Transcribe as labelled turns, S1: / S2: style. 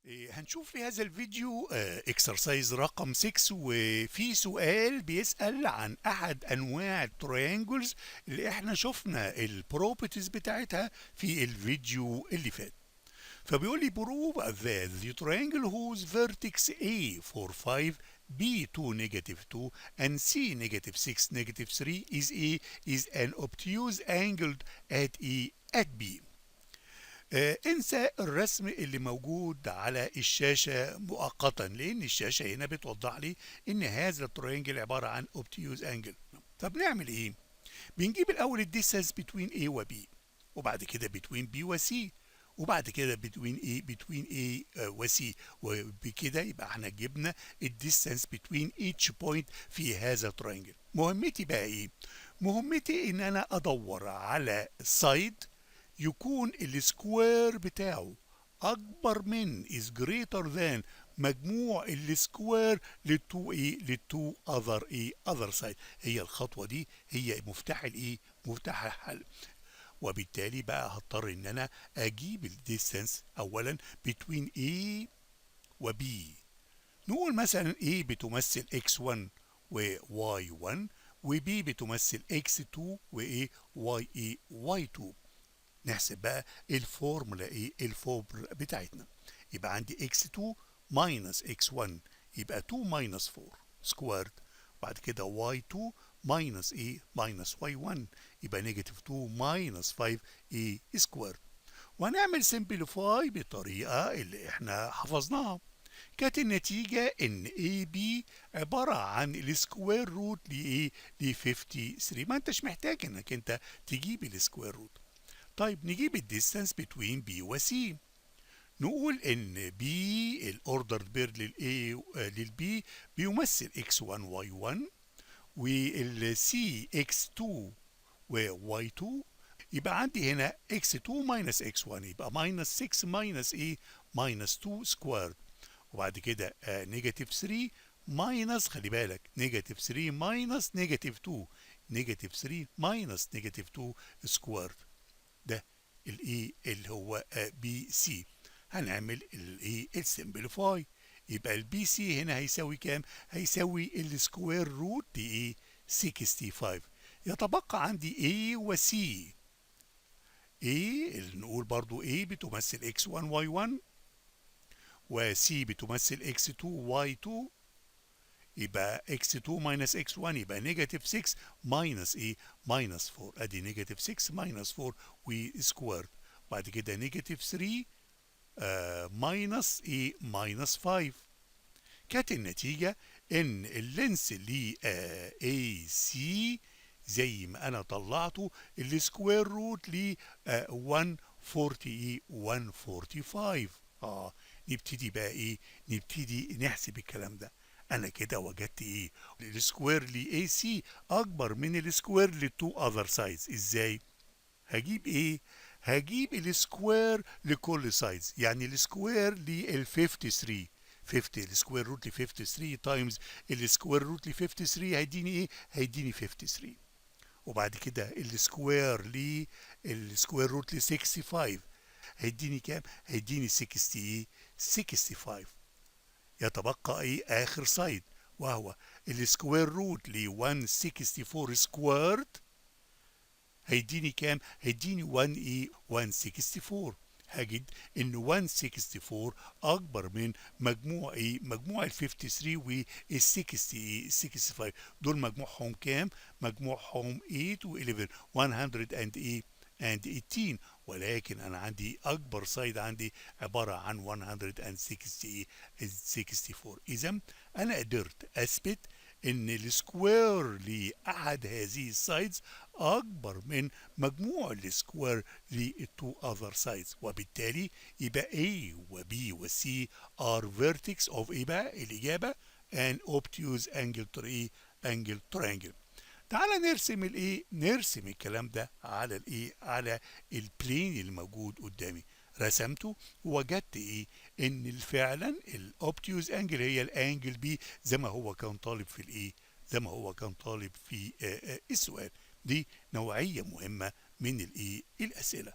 S1: هنشوف في هذا الفيديو اكسرسايز رقم 6 وفي سؤال بيسأل عن احد انواع التريانجلز اللي احنا شفنا البروبرتيز بتاعتها في الفيديو اللي فات. فبيقول لي prove that the triangle whose vertex A for 5 B 2 negative 2 and C negative 6 negative 3 is an obtuse angle at E at B. انسى الرسم اللي موجود على الشاشة مؤقتا، لان الشاشة هنا بتوضح لي ان هذا الترينجل عبارة عن obtuse angle. طب نعمل ايه؟ بنجيب الاول الديستانس بين A و B، وبعد كده بين B و C، وبعد كده بين A و C، وبكده يبقى احنا جبنا الديستانس بين each point في هذا الترينجل. مهمتي بقى ايه؟ مهمتي ان انا ادور على سايد يكون السكوير بتاعه اكبر من is greater than مجموع السكوير للتو other side. هي الخطوه دي هي مفتاح مفتاح الحل. وبالتالي بقى هضطر ان انا اجيب الديستانس اولا between A و B. نقول مثلا A بتمثل x1 و y1 و B بتمثل x2 و y2. نحسب بقى الفورمولا الفورمولا بتاعتنا. يبقى عندي x2 minus x1 يبقى 2 minus 4 سكويرد، بعد كده y2 minus minus y1 يبقى نيجاتيف 2 minus 5 سكويرد. وهنعمل سمبليفاي بالطريقة اللي احنا حفظناها. كانت النتيجة ان AB عبارة عن السكوير روت ل 53. ما انتش محتاج انك انت تجيب السكوير روت. طيب نجيب الديستانس بين B و C. نقول ان B الاوردر بير للبي بيمثل x1 y1 والC x2 و y2. يبقى عندي هنا x2 minus x1 يبقى minus 6 minus minus 2 سكويرد، وبعد كده نيجاتيف 3 minus خلي بالك نيجاتيف 3 minus نيجاتيف 2 نيجاتيف 3 minus نيجاتيف 2 سكويرد. ده الاي اللي هو بي سي. هنعمل الايه السمبليفاي. يبقى البي سي هنا هيساوي كام؟ هيساوي السكوير روت ل 65. يتبقى عندي A و C. A اللي نقول برضو A بتمثل x1 y1 و C بتمثل x2 y2. يبقى x2 minus x1 يبقى نيجاتيف 6 minus minus 4. ادي نيجاتيف 6 minus 4 وسكويرد، بعد كده نيجاتيف 3 minus minus 5. كانت النتيجة ان اللينس اللي AC زي ما انا طلعته السكوير روت ل 140 145. نبتدي بقى نبتدي نحسب الكلام ده. انا كده وجدت السكوير ل AC اكبر من السكوير للتو اذر سايدز. ازاي؟ هجيب هجيب السكوير لكل سايدز، يعني السكوير لل 53. 50 السكوير روت ل 53 تايمز السكوير روت ل 53 هيديني هيديني 53. وبعد كده السكوير روت ل 65 هيديني كام؟ هيديني 65. يتبقى اخر سايد وهو السكوير روت ل 164 سكويرد هيديني كام؟ هيديني 164. هجد ان 164 اكبر من مجموع ال 53 وال 65. دول مجموعهم كام؟ مجموعهم 8 و 11 118. ولكن انا عندي اكبر سايد عندي عباره عن 164. اذا انا قدرت اثبت ان السكوير لاحد هذه السايدز اكبر من مجموع السكوير للتو اذر سايدز، وبالتالي يبقى A و B و C are vertex of بقى الاجابه an obtuse angle triangle. تعال نرسم نرسم الكلام ده على على البلين الموجود قدامي. رسمته ووجدت ان فعلا الاوبتيوز انجل هي الانجل بي زي ما هو كان طالب في زي ما هو كان طالب في السؤال. دي نوعية مهمة من الاسئلة.